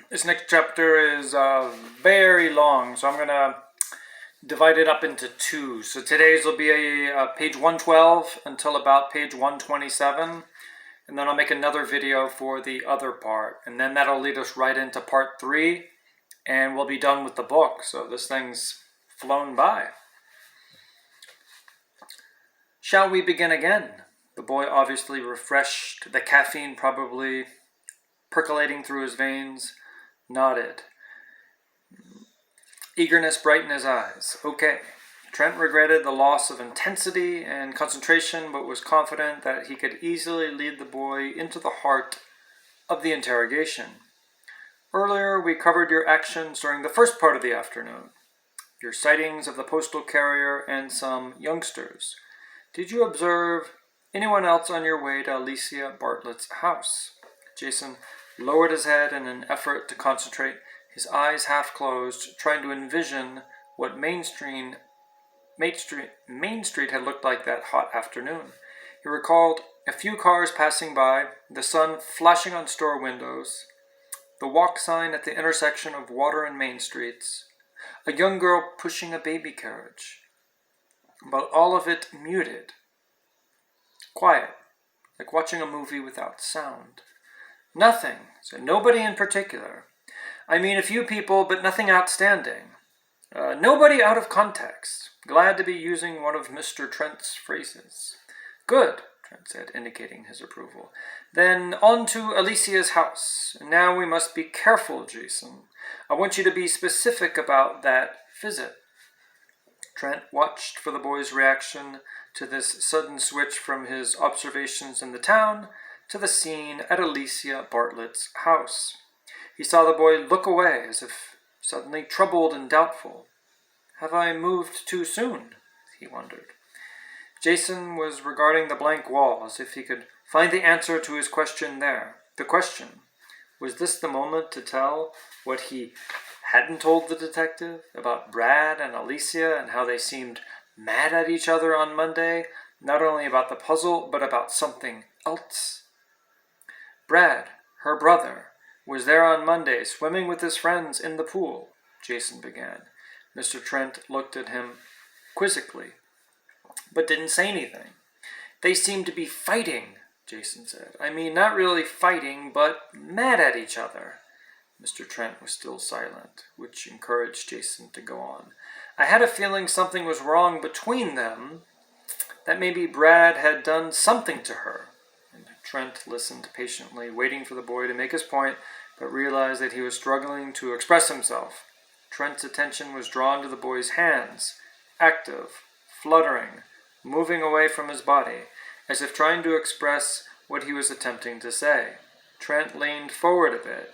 This next chapter is very long, so I'm going to divide it up into two. So today's will be page 112 until about page 127, and then I'll make another video for the other part, and then that'll lead us right into part 3, and we'll be done with the book. So this thing's flown by. Shall we begin again? The boy, obviously refreshed, the caffeine probably percolating through his veins, nodded. Eagerness brightened his eyes. Okay. Trent regretted the loss of intensity and concentration, but was confident that he could easily lead the boy into the heart of the interrogation. Earlier, we covered your actions during the first part of the afternoon. Your sightings of the postal carrier and some youngsters. Did you observe anyone else on your way to Alicia Bartlett's house? Jason lowered his head in an effort to concentrate, his eyes half closed, trying to envision what Main Street had looked like that hot afternoon. He recalled a few cars passing by, the sun flashing on store windows, the walk sign at the intersection of Water and Main Streets, a young girl pushing a baby carriage. But all of it muted, quiet, like watching a movie without sound. Nothing, so nobody in particular. I mean, a few people, but nothing outstanding. Nobody out of context. Glad to be using one of Mr. Trent's phrases. Good, Trent said, indicating his approval. Then on to Alicia's house. Now we must be careful, Jason. I want you to be specific about that visit. Trent watched for the boy's reaction to this sudden switch from his observations in the town to the scene at Alicia Bartlett's house. He saw the boy look away, as if suddenly troubled and doubtful. Have I moved too soon? He wondered. Jason was regarding the blank wall, as if he could find the answer to his question there. The question, was this the moment to tell what he hadn't told the detective about Brad and Alicia and how they seemed mad at each other on Monday, not only about the puzzle, but about something else? Brad, her brother, was there on Monday swimming with his friends in the pool, Jason began. Mr. Trent looked at him quizzically, but didn't say anything. They seemed to be fighting, Jason said. I mean, not really fighting, but mad at each other. Mr. Trent was still silent, which encouraged Jason to go on. I had a feeling something was wrong between them, that maybe Brad had done something to her. And Trent listened patiently, waiting for the boy to make his point, but realized that he was struggling to express himself. Trent's attention was drawn to the boy's hands, active, fluttering, moving away from his body, as if trying to express what he was attempting to say. Trent leaned forward a bit,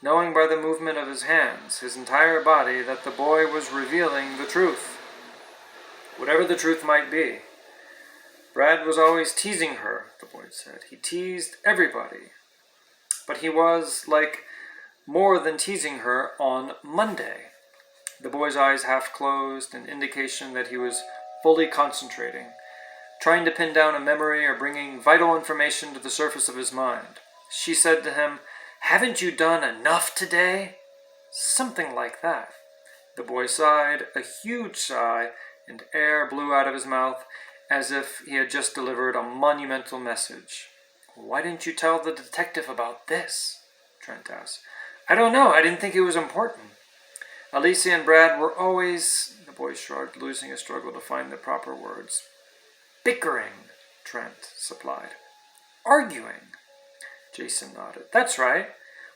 knowing by the movement of his hands, his entire body, that the boy was revealing the truth. Whatever the truth might be. Brad was always teasing her, the boy said. He teased everybody. But he was, like, more than teasing her on Monday. The boy's eyes half closed, an indication that he was fully concentrating, trying to pin down a memory or bringing vital information to the surface of his mind. She said to him, "Haven't you done enough today?" Something like that. The boy sighed, a huge sigh, and air blew out of his mouth as if he had just delivered a monumental message. Why didn't you tell the detective about this? Trent asked. I don't know. I didn't think it was important. Alicia and Brad were always, the boy shrugged, losing a struggle to find the proper words. Bickering, Trent supplied. Arguing. Jason nodded. That's right.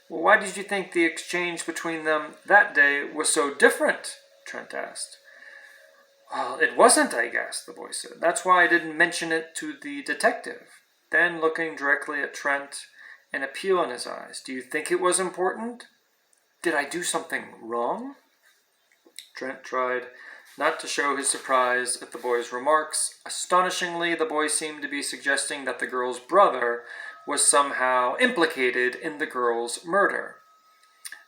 Well, why did you think the exchange between them that day was so different? Trent asked. Well, it wasn't, I guess, the boy said. That's why I didn't mention it to the detective. Then, looking directly at Trent, an appeal in his eyes. Do you think it was important? Did I do something wrong? Trent tried not to show his surprise at the boy's remarks. Astonishingly, the boy seemed to be suggesting that the girl's brother was somehow implicated in the girl's murder,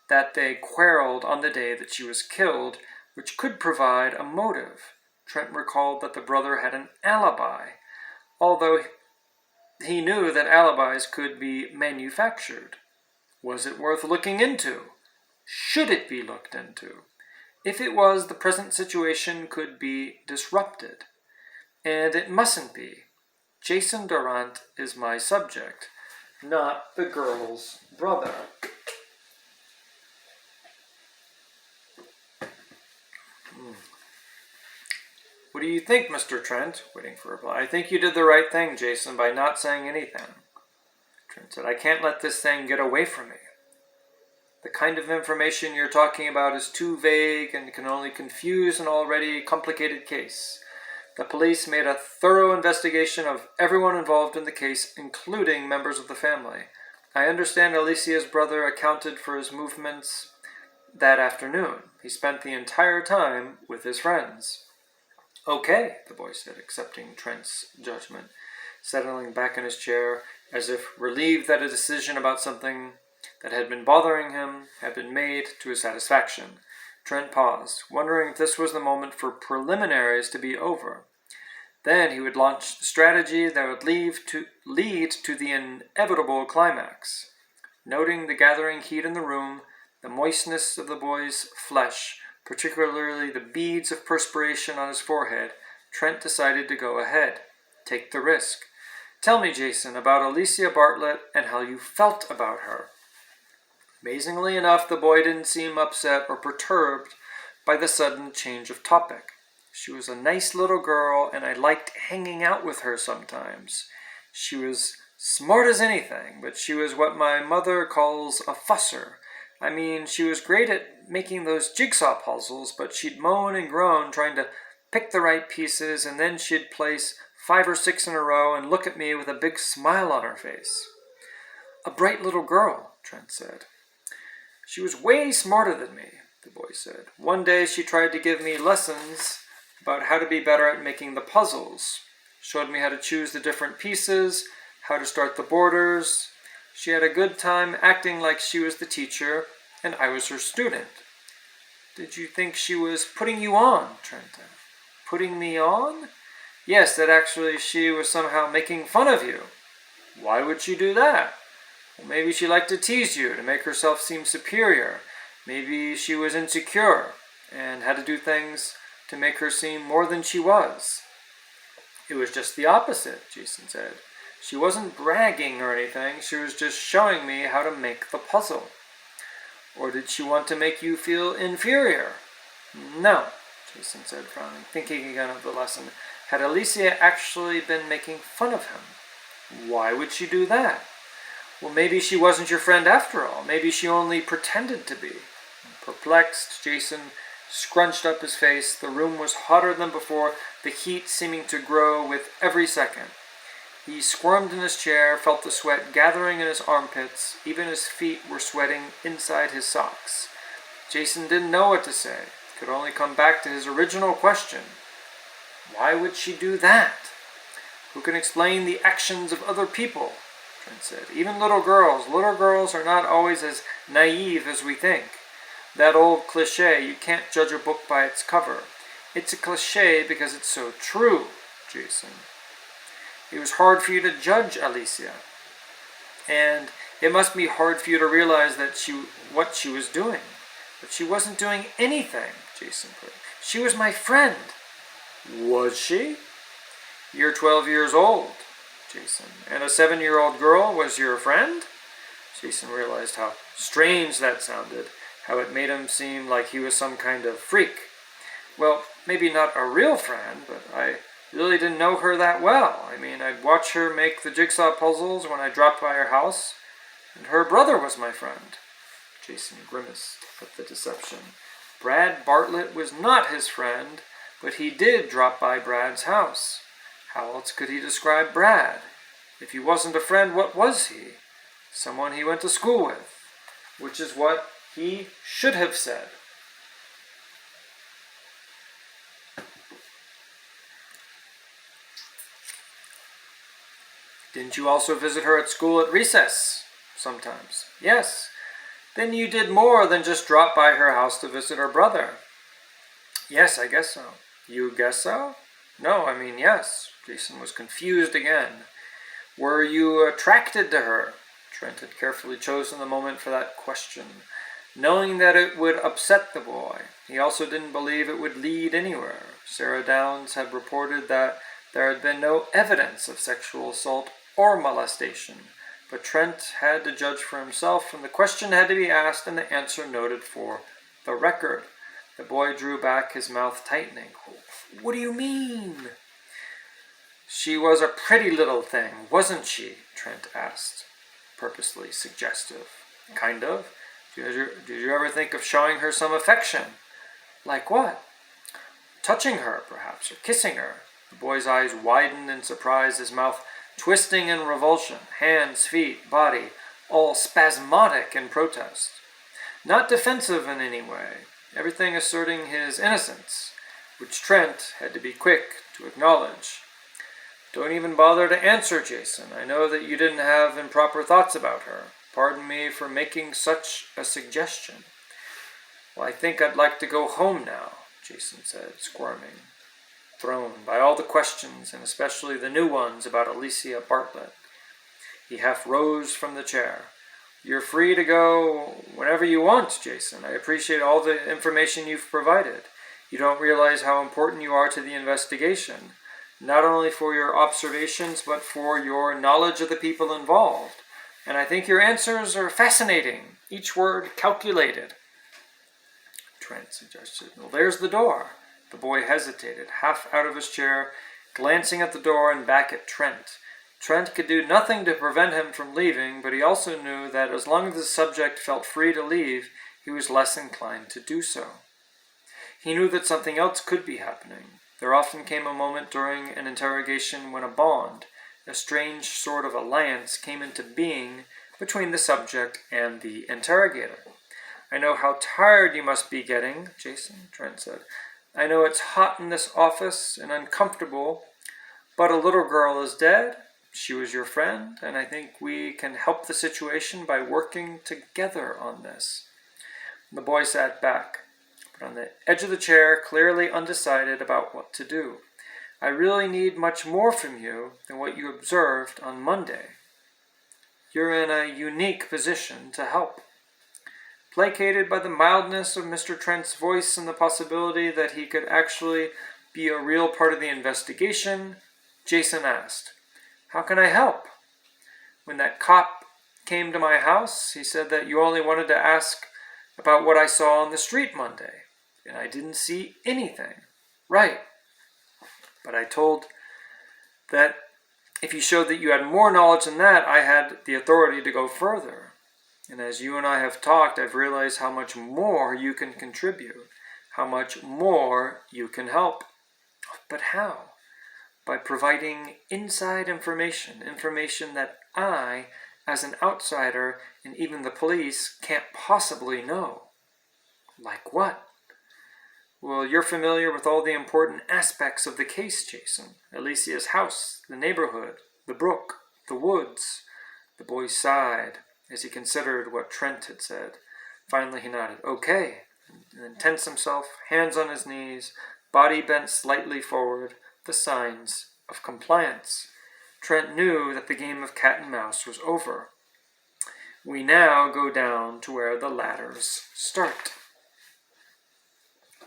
that they quarreled on the day that she was killed, which could provide a motive. Trent recalled that the brother had an alibi, although he knew that alibis could be manufactured. Was it worth looking into? Should it be looked into? If it was, the present situation could be disrupted. And it mustn't be. Jason Durant is my subject, not the girl's brother. What do you think, Mr. Trent? Waiting for a reply. I think you did the right thing, Jason, by not saying anything. Trent said, I can't let this thing get away from me. The kind of information you're talking about is too vague and can only confuse an already complicated case. The police made a thorough investigation of everyone involved in the case, including members of the family. I understand Alicia's brother accounted for his movements that afternoon. He spent the entire time with his friends. Okay, the boy said, accepting Trent's judgment, settling back in his chair as if relieved that a decision about something that had been bothering him had been made to his satisfaction. Trent paused, wondering if this was the moment for preliminaries to be over. Then he would launch the strategy that would lead to the inevitable climax. Noting the gathering heat in the room, the moistness of the boy's flesh, particularly the beads of perspiration on his forehead, Trent decided to go ahead. Take the risk. Tell me, Jason, about Alicia Bartlett and how you felt about her. Amazingly enough, the boy didn't seem upset or perturbed by the sudden change of topic. She was a nice little girl, and I liked hanging out with her sometimes. She was smart as anything, but she was what my mother calls a fusser. I mean, she was great at making those jigsaw puzzles, but she'd moan and groan trying to pick the right pieces, and then she'd place 5 or 6 in a row and look at me with a big smile on her face. A bright little girl, Trent said. She was way smarter than me, the boy said. One day she tried to give me lessons about how to be better at making the puzzles. Showed me how to choose the different pieces, how to start the borders. She had a good time acting like she was the teacher and I was her student. Did you think she was putting you on, Trent? Putting me on? Yes, that actually she was somehow making fun of you. Why would she do that? Well, maybe she liked to tease you to make herself seem superior. Maybe she was insecure and had to do things to make her seem more than she was. It was just the opposite, Jason said. She wasn't bragging or anything. She was just showing me how to make the puzzle. Or did she want to make you feel inferior? No, Jason said, frowning, thinking again of the lesson. Had Alicia actually been making fun of him? Why would she do that? Well, maybe she wasn't your friend after all. Maybe she only pretended to be. Perplexed, Jason scrunched up his face. The room was hotter than before, the heat seeming to grow with every second. He squirmed in his chair, felt the sweat gathering in his armpits. Even his feet were sweating inside his socks. Jason didn't know what to say. Could only come back to his original question. Why would she do that? Who can explain the actions of other people? Trent said. Even little girls are not always as naive as we think. That old cliché, you can't judge a book by its cover. It's a cliché because it's so true, Jason. It was hard for you to judge Alicia. And it must be hard for you to realize that what she was doing. But she wasn't doing anything, Jason put. She was my friend. Was she? You're 12 years old, Jason. And a 7-year-old girl was your friend? Jason realized how strange that sounded, how it made him seem like he was some kind of freak. Well, maybe not a real friend, but I really didn't know her that well. I mean, I'd watch her make the jigsaw puzzles when I dropped by her house, and her brother was my friend. Jason grimaced at the deception. Brad Bartlett was not his friend, but he did drop by Brad's house. How else could he describe Brad? If he wasn't a friend, what was he? Someone he went to school with, which is what he should have said. Didn't you also visit her at school at recess? Sometimes. Yes. Then you did more than just drop by her house to visit her brother. Yes, I guess so. You guess so? No, I mean yes. Jason was confused again. Were you attracted to her? Trent had carefully chosen the moment for that question. knowing that it would upset the boy. He also didn't believe it would lead anywhere. Sarah Downs had reported that there had been no evidence of sexual assault or molestation, but Trent had to judge for himself, and the question had to be asked and the answer noted for the record. The boy drew back, his mouth tightening. "What do you mean?" "She was a pretty little thing, wasn't she?" Trent asked, purposely suggestive. "Kind of. Did you ever think of showing her some affection?" "Like what?" "Touching her, perhaps, or kissing her." The boy's eyes widened in surprise, his mouth twisting in revulsion, hands, feet, body, all spasmodic in protest. Not defensive in any way, everything asserting his innocence, which Trent had to be quick to acknowledge. "Don't even bother to answer, Jason. I know that you didn't have improper thoughts about her. Pardon me for making such a suggestion." "Well, I think I'd like to go home now," Jason said, squirming, thrown by all the questions, and especially the new ones about Alicia Bartlett. He half rose from the chair. "You're free to go whenever you want, Jason. I appreciate all the information you've provided. You don't realize how important you are to the investigation, not only for your observations, but for your knowledge of the people involved. And I think your answers are fascinating, each word calculated." Trent suggested. "Well, there's the door." The boy hesitated, half out of his chair, glancing at the door and back at Trent. Trent could do nothing to prevent him from leaving, but he also knew that as long as the subject felt free to leave, he was less inclined to do so. He knew that something else could be happening. There often came a moment during an interrogation when a bond, a strange sort of alliance, came into being between the subject and the interrogator. "I know how tired you must be getting, Jason," Trent said. "I know it's hot in this office and uncomfortable, but a little girl is dead. She was your friend, and I think we can help the situation by working together on this." The boy sat back, but on the edge of the chair, clearly undecided about what to do. "I really need much more from you than what you observed on Monday. You're in a unique position to help." Placated by the mildness of Mr. Trent's voice and the possibility that he could actually be a real part of the investigation, Jason asked, "How can I help? When that cop came to my house, he said that you only wanted to ask about what I saw on the street Monday, and I didn't see anything." "Right. But I told that if you showed that you had more knowledge than that, I had the authority to go further. And as you and I have talked, I've realized how much more you can contribute, how much more you can help." "But how?" "By providing inside information that I, as an outsider, and even the police, can't possibly know." "Like what?" "Well, you're familiar with all the important aspects of the case, Jason. Alicia's house, the neighborhood, the brook, the woods." The boy sighed as he considered what Trent had said. Finally he nodded. "Okay," and then tensed himself, hands on his knees, body bent slightly forward, the signs of compliance. Trent knew that the game of cat and mouse was over. "We now go down to where the ladders start."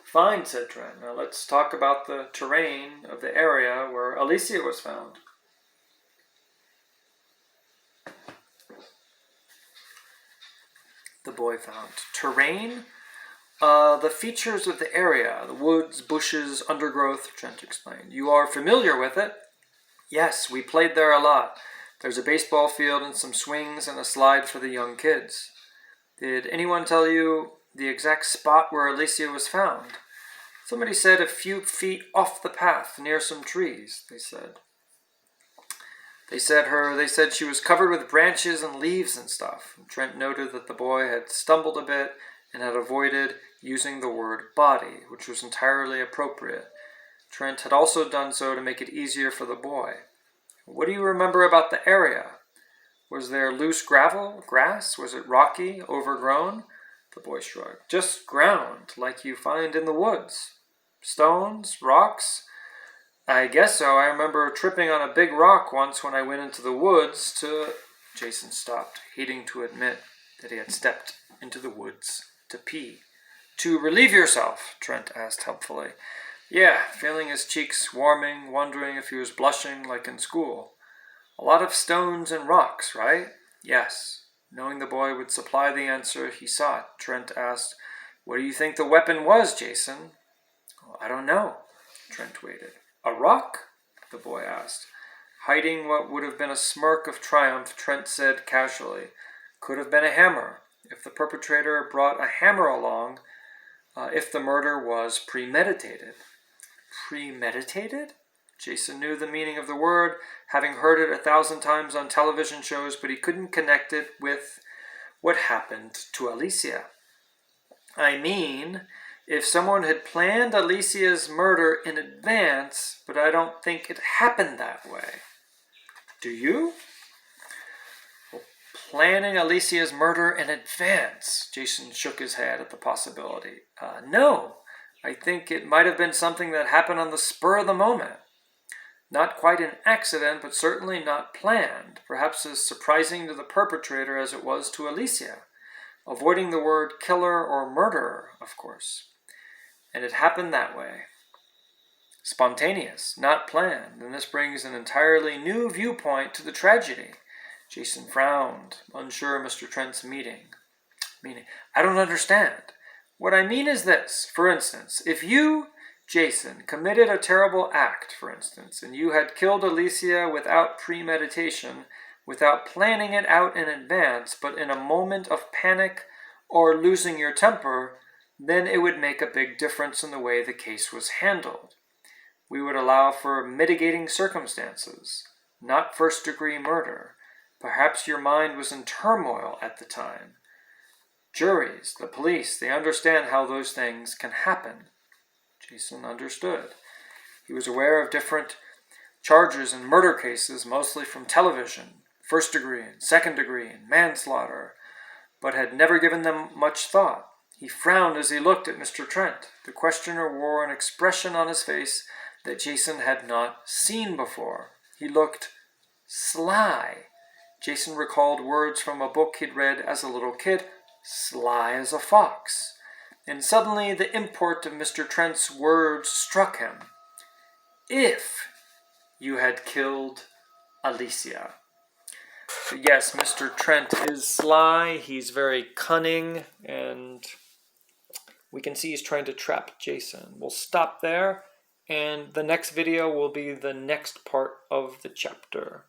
"Fine," said Trent. "Now let's talk about the terrain of the area where Alicia was found." The boy found. "Terrain? The features of the area, the woods, bushes, undergrowth," Trent explained. "You are familiar with it?" "Yes, we played there a lot. There's a baseball field and some swings and a slide for the young kids." "Did anyone tell you the exact spot where Alicia was found?" "Somebody said a few feet off the path, near some trees," they said. They said she was covered with branches and leaves and stuff." Trent noted that the boy had stumbled a bit and had avoided using the word body, which was entirely appropriate. Trent had also done so to make it easier for the boy. "What do you remember about the area? Was there loose gravel, grass? Was it rocky, overgrown?" The boy shrugged. "Just ground, like you find in the woods. Stones, rocks?" "I guess so. I remember tripping on a big rock once when I went into the woods to..." Jason stopped, hating to admit that he had stepped into the woods to pee. To relieve yourself? Trent asked helpfully. Yeah, feeling his cheeks warming, wondering if he was blushing like in school. A lot of stones and rocks, right? Yes. Knowing the boy would supply the answer he sought, Trent asked, What do you think the weapon was, Jason? Well, I don't know. Trent waited. A rock? The boy asked. Hiding what would have been a smirk of triumph, Trent said casually, Could have been a hammer. If the perpetrator brought a hammer along, if the murder was premeditated. Premeditated? Jason knew the meaning of the word, having heard it 1,000 times on television shows, but he couldn't connect it with what happened to Alicia. I mean, if someone had planned Alicia's murder in advance, but I don't think it happened that way. Do you? Well, planning Alicia's murder in advance, Jason shook his head at the possibility. No, I think it might have been something that happened on the spur of the moment. Not quite an accident, but certainly not planned, perhaps as surprising to the perpetrator as it was to Alicia. Avoiding the word killer or murderer, of course. And it happened that way. Spontaneous, not planned, and this brings an entirely new viewpoint to the tragedy. Jason frowned, unsure of Mr. Trent's meaning. I don't understand. What I mean is this. For instance, if you, Jason, committed a terrible act, for instance, and you had killed Alicia without premeditation, without planning it out in advance, but in a moment of panic or losing your temper, then it would make a big difference in the way the case was handled. We would allow for mitigating circumstances, not first-degree murder. Perhaps your mind was in turmoil at the time. Juries, the police, they understand how those things can happen. Jason understood. He was aware of different charges in murder cases, mostly from television, first degree and second degree and manslaughter, but had never given them much thought. He frowned as he looked at Mr. Trent. The questioner wore an expression on his face that Jason had not seen before. He looked sly. Jason recalled words from a book he'd read as a little kid, sly as a fox. And suddenly the import of Mr. Trent's words struck him. If you had killed Alicia. So yes, Mr. Trent is sly, he's very cunning, and we can see he's trying to trap Jason. We'll stop there, and the next video will be the next part of the chapter.